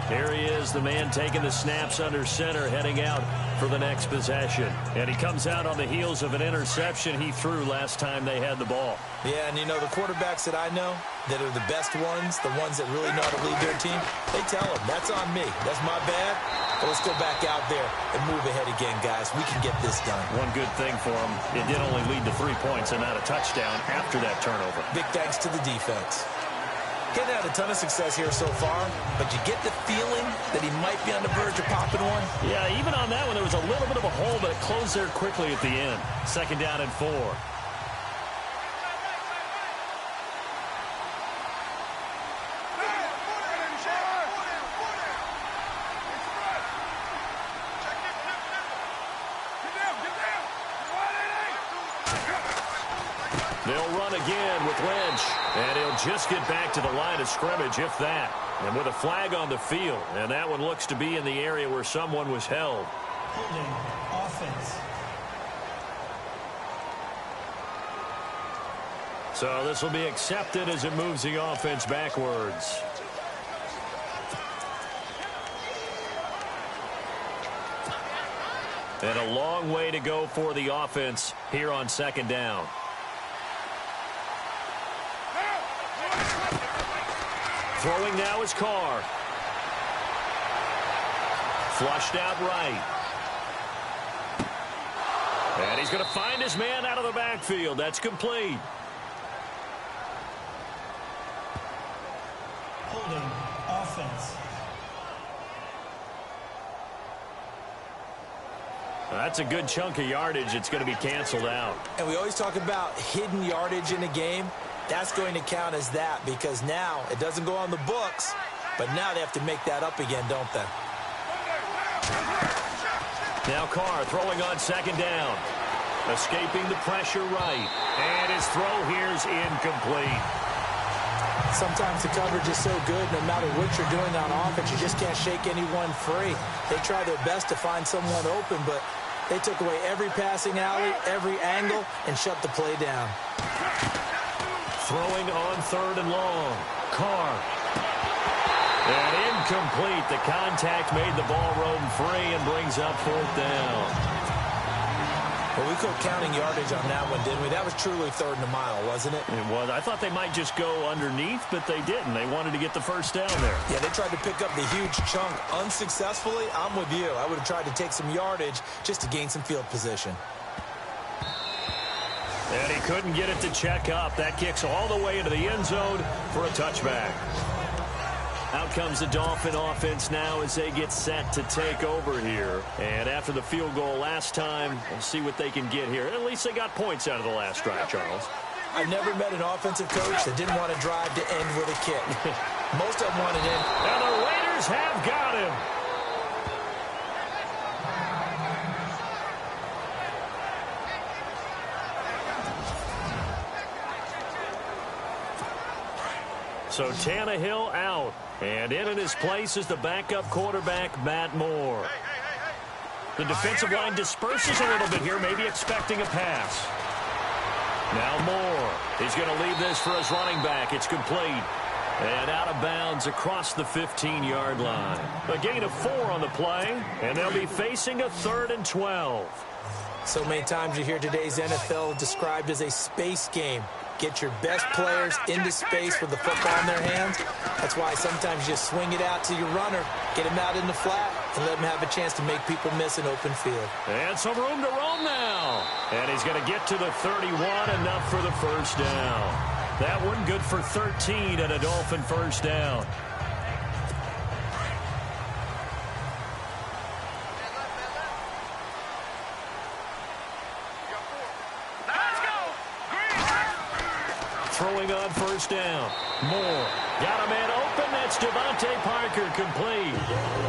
Here he is, the man taking the snaps under center, heading out for the next possession. And he comes out on the heels of an interception he threw last time they had the ball. Yeah, and you know, the quarterbacks that I know that are the best ones, the ones that really know how to lead their team, they tell them, that's on me. That's my bad. But let's go back out there and move ahead again, guys. We can get this done. One good thing for him, it did only lead to 3 points and not a touchdown after that turnover. Big thanks to the defense. Getting had a ton of success here so far, but you get the feeling that he might be on the verge of popping one? Yeah, even on that one, there was a little bit of a hole, but it closed there quickly at the end. 2nd down and 4. They'll run again with Lynch, and he'll just get back to the line of scrimmage, if that. And with a flag on the field, and that one looks to be in the area where someone was held. Holding offense. So this will be accepted as it moves the offense backwards. And a long way to go for the offense here on 2nd down. Throwing now is Carr. Flushed out right. And he's going to find his man out of the backfield. That's complete. Holding offense. That's a good chunk of yardage. It's going to be canceled out. And we always talk about hidden yardage in a game. That's going to count as that because now it doesn't go on the books, but now they have to make that up again, don't they? Now Carr throwing on 2nd down. Escaping the pressure right. And his throw here's incomplete. Sometimes the coverage is so good, no matter what you're doing on offense, you just can't shake anyone free. They try their best to find someone open, but they took away every passing alley, every angle, and shut the play down. Throwing on 3rd and long. Carr. And incomplete. The contact made the ball roam free and brings up 4th down. Well, we quit counting yardage on that one, didn't we? That was truly 3rd and a mile, wasn't it? It was. I thought they might just go underneath, but they didn't. They wanted to get the 1st down there. Yeah, they tried to pick up the huge chunk unsuccessfully. I'm with you. I would have tried to take some yardage just to gain some field position. And he couldn't get it to check up. That kicks all the way into the end zone for a touchback. Out comes the Dolphin offense now as they get set to take over here. And after the field goal last time, we'll see what they can get here. At least they got points out of the last drive, Charles. I've never met an offensive coach that didn't want to drive to end with a kick. Most of them wanted in. And the Raiders have got him. So Tannehill out. And in his place is the backup quarterback, Matt Moore. The defensive line disperses a little bit here, maybe expecting a pass. Now Moore. He's going to leave this for his running back. It's complete. And out of bounds across the 15-yard line. A gain of 4 on the play, and they'll be facing a 3rd and 12. So many times you hear today's NFL described as a space game. Get your best players into space with the football in their hands. That's why sometimes you just swing it out to your runner, get him out in the flat, and let him have a chance to make people miss an open field. And some room to roam now. And he's going to get to the 31, enough for the first down. That one good for 13 and a Dolphin first down. Throwing on first down. Moore. Got a man open. That's Devontae Parker complete.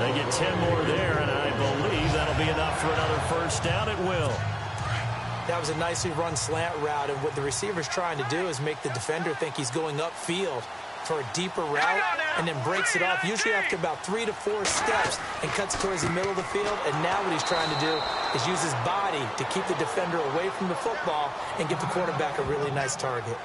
They get 10 more there, and I believe that'll be enough for another first down. It will. That was a nicely run slant route, and what the receiver's trying to do is make the defender think he's going upfield for a deeper route and then breaks it off, usually after about 3 to 4 steps, and cuts towards the middle of the field. And now what he's trying to do is use his body to keep the defender away from the football and give the quarterback a really nice target.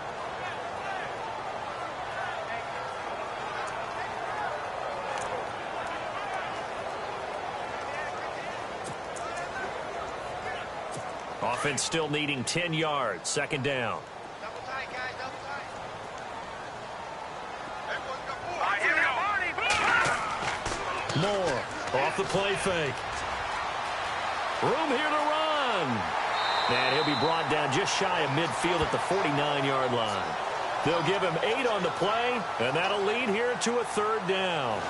Offense still needing 10 yards. Second down. Moore off the play fake. Room here to run. And he'll be brought down just shy of midfield at the 49-yard line. They'll give him 8 on the play, and that'll lead here to a 3rd down.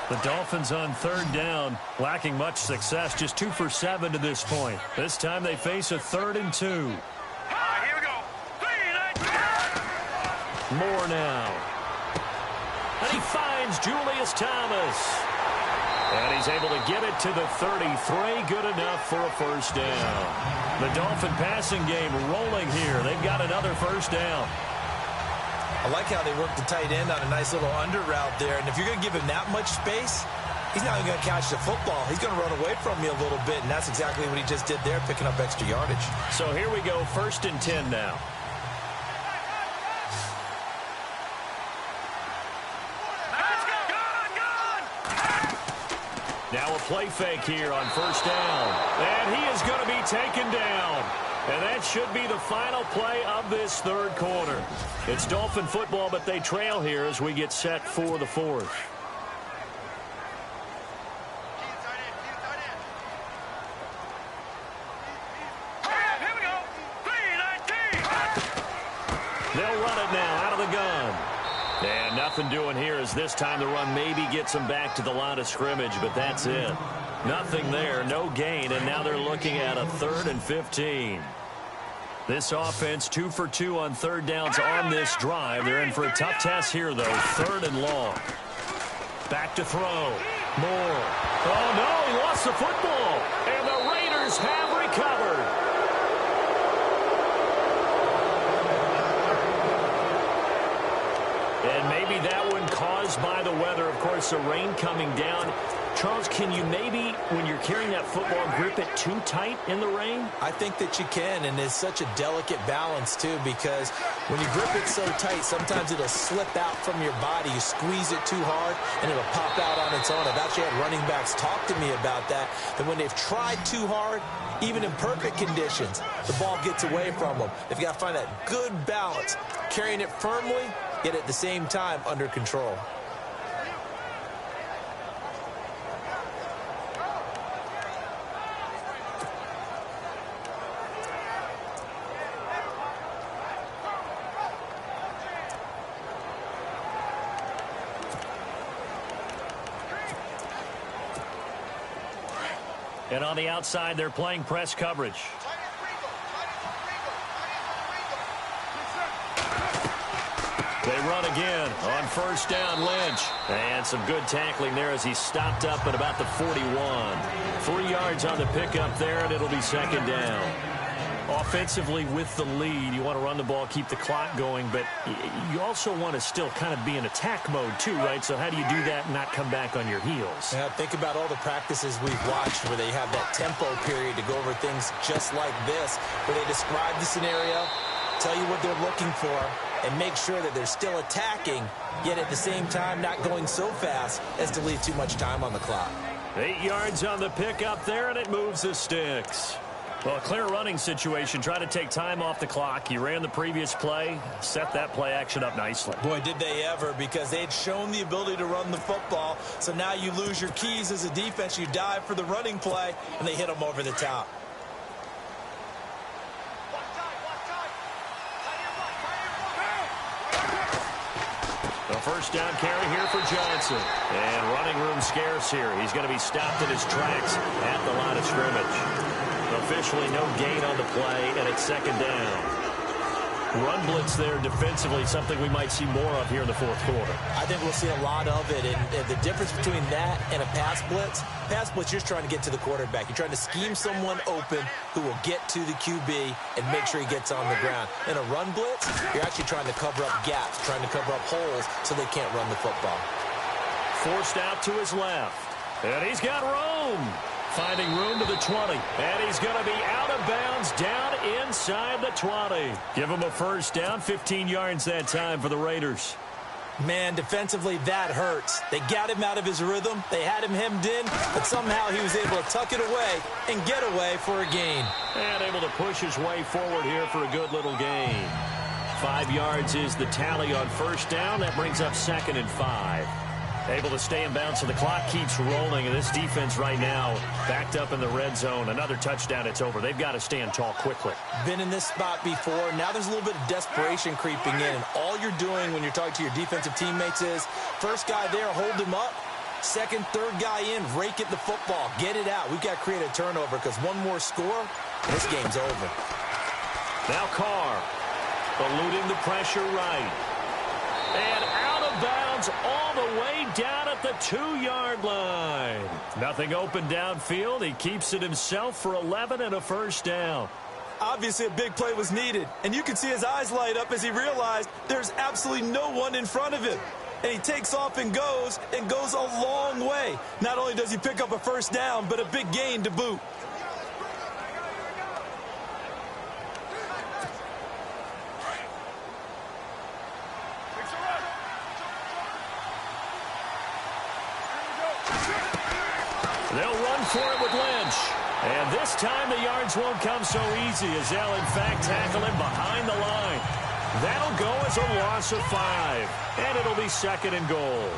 The Dolphins on 3rd down, lacking much success, just 2 for 7 to this point. This time they face a 3rd and 2. Here we go. Moore now. And he finds Julius Thomas. And he's able to get it to the 33. Good enough for a first down. The Dolphin passing game rolling here. They've got another first down. I like how they work the tight end on a nice little under route there. And if you're going to give him that much space, he's not even going to catch the football. He's going to run away from you a little bit, and that's exactly what he just did there, picking up extra yardage. So here we go, 1st and 10 now. Now a play fake here on first down. And he is going to be taken down. And that should be the final play of this 3rd quarter. It's Dolphin football, but they trail here as we get set for the 4th. They'll run it now out of the gun. And nothing doing here as this time the run maybe gets them back to the line of scrimmage, but that's it. Nothing there, no gain, and now they're looking at a 3rd and 15. This offense 2 for 2 on 3rd downs on this drive. They're in for a tough test here, though. 3rd and long. Back to throw. Moore. Oh, no, he lost the football. And the Raiders have recovered. And maybe that one caused by the weather. Of course, the rain coming down. Charles, can you maybe, when you're carrying that football, grip it too tight in the rain? I think that you can, and it's such a delicate balance, too, because when you grip it so tight, sometimes it'll slip out from your body. You squeeze it too hard, and it'll pop out on its own. I've actually had running backs talk to me about that when they've tried too hard, even in perfect conditions, the ball gets away from them. They've got to find that good balance, carrying it firmly, yet at the same time under control. And on the outside, they're playing press coverage. They run again on first down, Lynch. And some good tackling there as he stopped up at about the 41. 3 yards on the pickup there, and it'll be second down. Offensively with the lead, you want to run the ball, keep the clock going, but you also want to still kind of be in attack mode too, right? So how do you do that and not come back on your heels? Yeah, think about all the practices we've watched where they have that tempo period to go over things just like this, where they describe the scenario, tell you what they're looking for, and make sure that they're still attacking, yet at the same time not going so fast as to leave too much time on the clock. 8 yards on the pickup there, and it moves the sticks. Well, a clear running situation. Try to take time off the clock. You ran the previous play, set that play action up nicely. Boy, did they ever, because they had shown the ability to run the football. So now you lose your keys as a defense. You dive for the running play, and they hit them over the top. A first down carry here for Johnson. And running room scarce here. He's going to be stopped in his tracks at the line of scrimmage. Officially no gain on the play, and it's second down. Run blitz there defensively, something we might see more of here in the fourth quarter. I think we'll see a lot of it, and the difference between that and a pass blitz, you're just trying to get to the quarterback. You're trying to scheme someone open who will get to the QB and make sure he gets on the ground. In a run blitz, you're actually trying to cover up gaps, trying to cover up holes so they can't run the football. Forced out to his left, and he's got room. Finding room to the 20, and he's going to be out of bounds down inside the 20. Give him a first down, 15 yards that time for the Raiders. Man, defensively, that hurts. They got him out of his rhythm. They had him hemmed in, but somehow he was able to tuck it away and get away for a gain. And able to push his way forward here for a good little gain. 5 yards is the tally on first down. That brings up 2nd and 5. Able to stay in bounds, so the clock keeps rolling, and this defense right now backed up in the red zone. Another touchdown, it's over. They've got to stand tall quickly. Been in this spot before. Now there's a little bit of desperation creeping in, and all you're doing when you're talking to your defensive teammates is first guy there, hold him up. Second, third guy in, rake at the football. Get it out. We've got to create a turnover because one more score, and this game's over. Now Carr eluding the pressure right. And out of bounds all the way down at the 2-yard line. Nothing open downfield. He keeps it himself for 11 and a first down. Obviously a big play was needed, and you can see his eyes light up as he realized there's absolutely no one in front of him. And he takes off and goes a long way. Not only does he pick up a first down, but a big gain to boot. They'll run for it with Lynch. And this time the yards won't come so easy as they'll, in fact, tackle him behind the line. That'll go as a loss of 5. And it'll be 2nd and goal.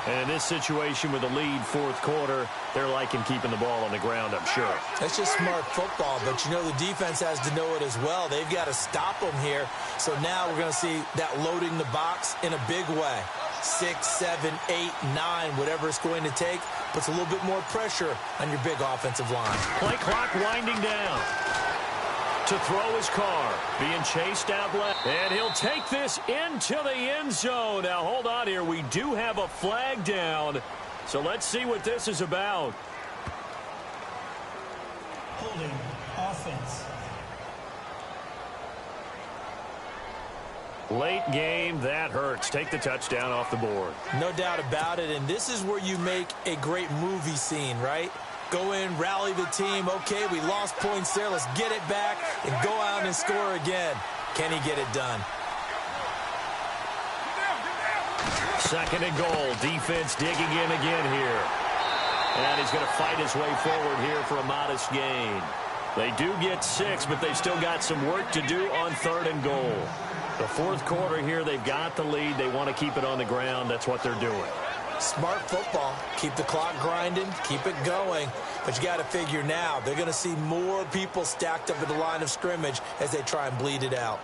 And in this situation with the lead fourth quarter, they're liking keeping the ball on the ground, I'm sure. That's just smart football, but you know the defense has to know it as well. They've got to stop them here. So now we're going to see that loading the box in a big way. 6, 7, 8, 9, whatever it's going to take, puts a little bit more pressure on your big offensive line. Play clock winding down. To throw his Carr, being chased out left. And he'll take this into the end zone. Now, hold on here. We do have a flag down. So let's see what this is about. Holding offense. Late game, that hurts. Take the touchdown off the board. No doubt about it, and this is where you make a great movie scene, right? Go in, rally the team. Okay, we lost points there. Let's get it back and go out and score again. Can he get it done? 2nd and goal. Defense digging in again here. And he's going to fight his way forward here for a modest gain. They do get 6, but they've still got some work to do on 3rd and goal. The fourth quarter here, they've got the lead. They want to keep it on the ground. That's what they're doing. Smart football. Keep the clock grinding. Keep it going. But you got to figure now, they're going to see more people stacked up at the line of scrimmage as they try and bleed it out.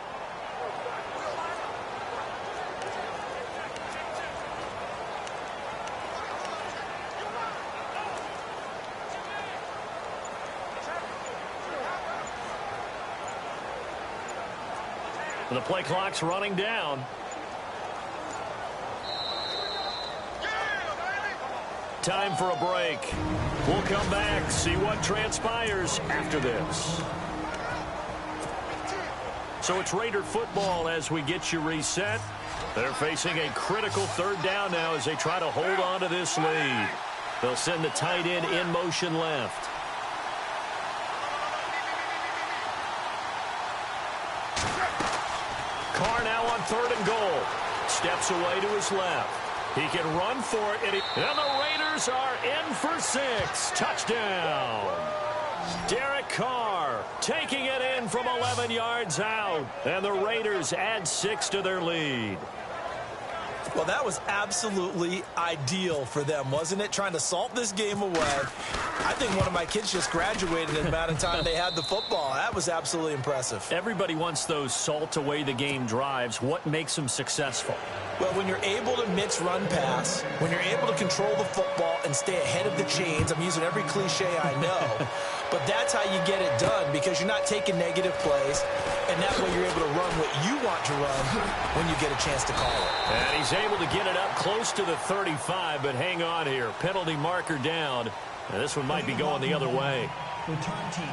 The play clock's running down. Time for a break. We'll come back, see what transpires after this. So it's Raider football as we get you reset. They're facing a critical third down now as they try to hold on to this lead. They'll send the tight end in motion left. Carr now on 3rd and goal. Steps away to his left. He can run for it, and the Raiders are in for 6. Touchdown. Derek Carr taking it in from 11 yards out, and the Raiders add 6 to their lead. Well, that was absolutely ideal for them, wasn't it? Trying to salt this game away. I think one of my kids just graduated in the amount of time they had the football. That was absolutely impressive. Everybody wants those salt away the game drives. What makes them successful? Well, when you're able to mix run pass, when you're able to control the football and stay ahead of the chains, I'm using every cliche I know, but that's how you get it done because you're not taking negative plays, and that way you're able to run what you want to run when you get a chance to call it. And he's able to get it up close to the 35, but hang on here. Penalty marker down. And this one might be going the other way. Return team.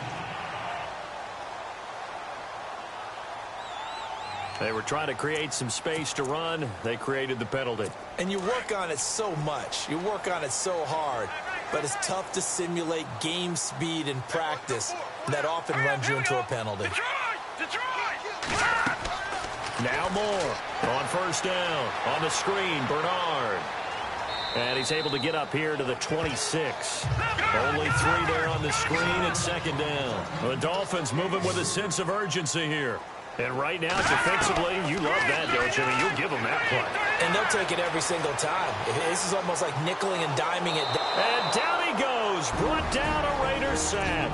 They were trying to create some space to run. They created the penalty. And you work on it so much. You work on it so hard. But it's tough to simulate game speed in practice. That often runs you into a penalty. Now Moore on 1st down. On the screen, Bernard. And he's able to get up here to the 26. Only 3 there on the screen at 2nd down. The Dolphins moving with a sense of urgency here. And right now, defensively, you love that, don't you? I mean, you'll give them that play. And they'll take it every single time. This is almost like nickeling and diming it. And down he goes. Brought down a Raiders sack.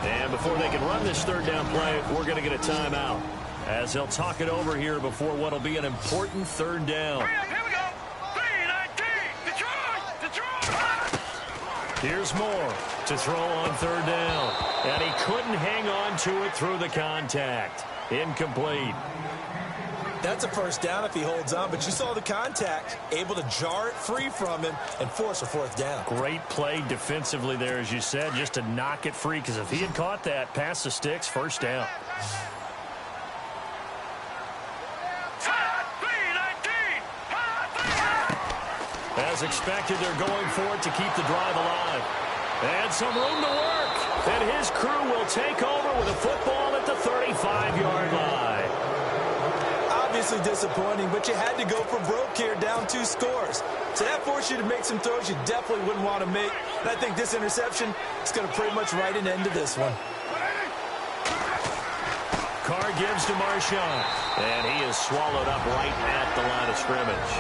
And before they can run this 3rd down play, we're going to get a timeout. As they'll talk it over here before what will be an important 3rd down. Here we go. 3-19. Detroit. Here's Moore to throw on 3rd down. And he couldn't hang on to it through the contact. Incomplete. That's a 1st down if he holds on, but you saw the contact, able to jar it free from him and force a 4th down. Great play defensively there, as you said, just to knock it free, because if he had caught that, past the sticks, 1st down. As expected, they're going for it to keep the drive alive. And some room to work. And his crew will take over with a football at the 35-yard line. Obviously disappointing, but you had to go for broke here, down 2 scores. So that forced you to make some throws you definitely wouldn't want to make. And I think this interception is going to pretty much write an end to this one. Carr gives to Marshawn. And he is swallowed up right at the line of scrimmage.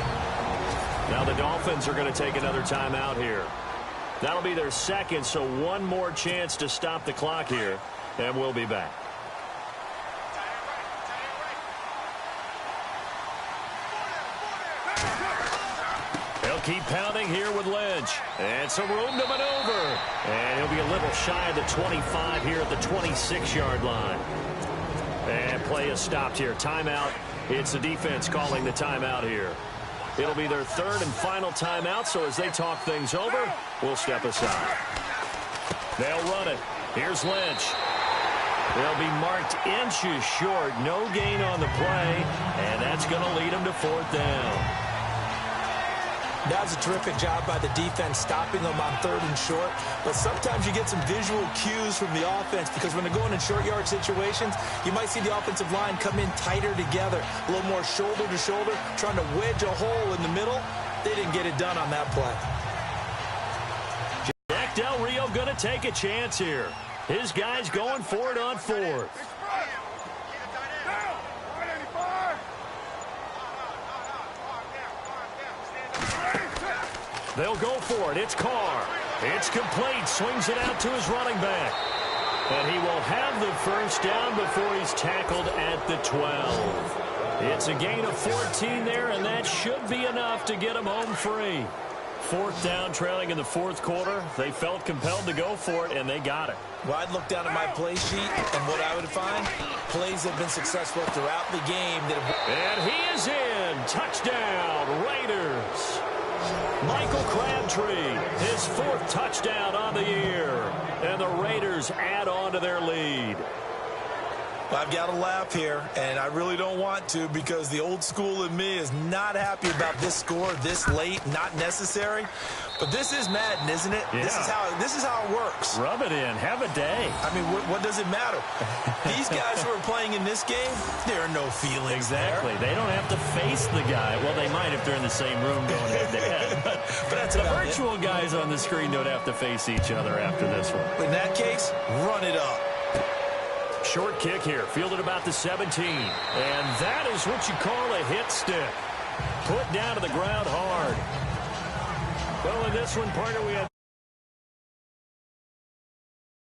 Now the Dolphins are going to take another timeout here. That'll be their 2nd, so one more chance to stop the clock here, and we'll be back. They'll keep pounding here with Lynch. And some room to maneuver. And he'll be a little shy of the 25 here at the 26-yard line. And play is stopped here. Timeout. It's the defense calling the timeout here. It'll be their 3rd and final timeout, so as they talk things over, we'll step aside. They'll run it. Here's Lynch. They'll be marked inches short. No gain on the play, and that's going to lead them to 4th down. That was a terrific job by the defense stopping them on 3rd and short. But sometimes you get some visual cues from the offense because when they're going in short yard situations, you might see the offensive line come in tighter together, a little more shoulder to shoulder, trying to wedge a hole in the middle. They didn't get it done on that play. Jack Del Rio going to take a chance here. His guys going for it on 4th. They'll go for it. It's Carr. It's complete. Swings it out to his running back. And he will have the 1st down before he's tackled at the 12. It's a gain of 14 there, and that should be enough to get him home free. 4th down, trailing in the 4th quarter. They felt compelled to go for it, and they got it. Well, I'd look down at my play sheet, and what I would find, plays have been successful throughout the game. And he is in. Touchdown, Raiders. Michael Crabtree, his 4th touchdown on the year. And the Raiders add on to their lead. I've got to laugh here, and I really don't want to because the old school in me is not happy about this score this late, not necessary. But this is Madden, isn't it? Yeah. This is how it works. Rub it in. Have a day. I mean, what does it matter? These guys who are playing in this game, there are no feelings. Exactly. They don't have to face the guy. Well, they might if they're in the same room going head-to-head. But that's the about virtual guys on the screen don't have to face each other after this one. In that case, run it up. Short kick here, fielded about the 17. And that is what you call a hit stick. Put down to the ground hard. Well, in this one, partner, we had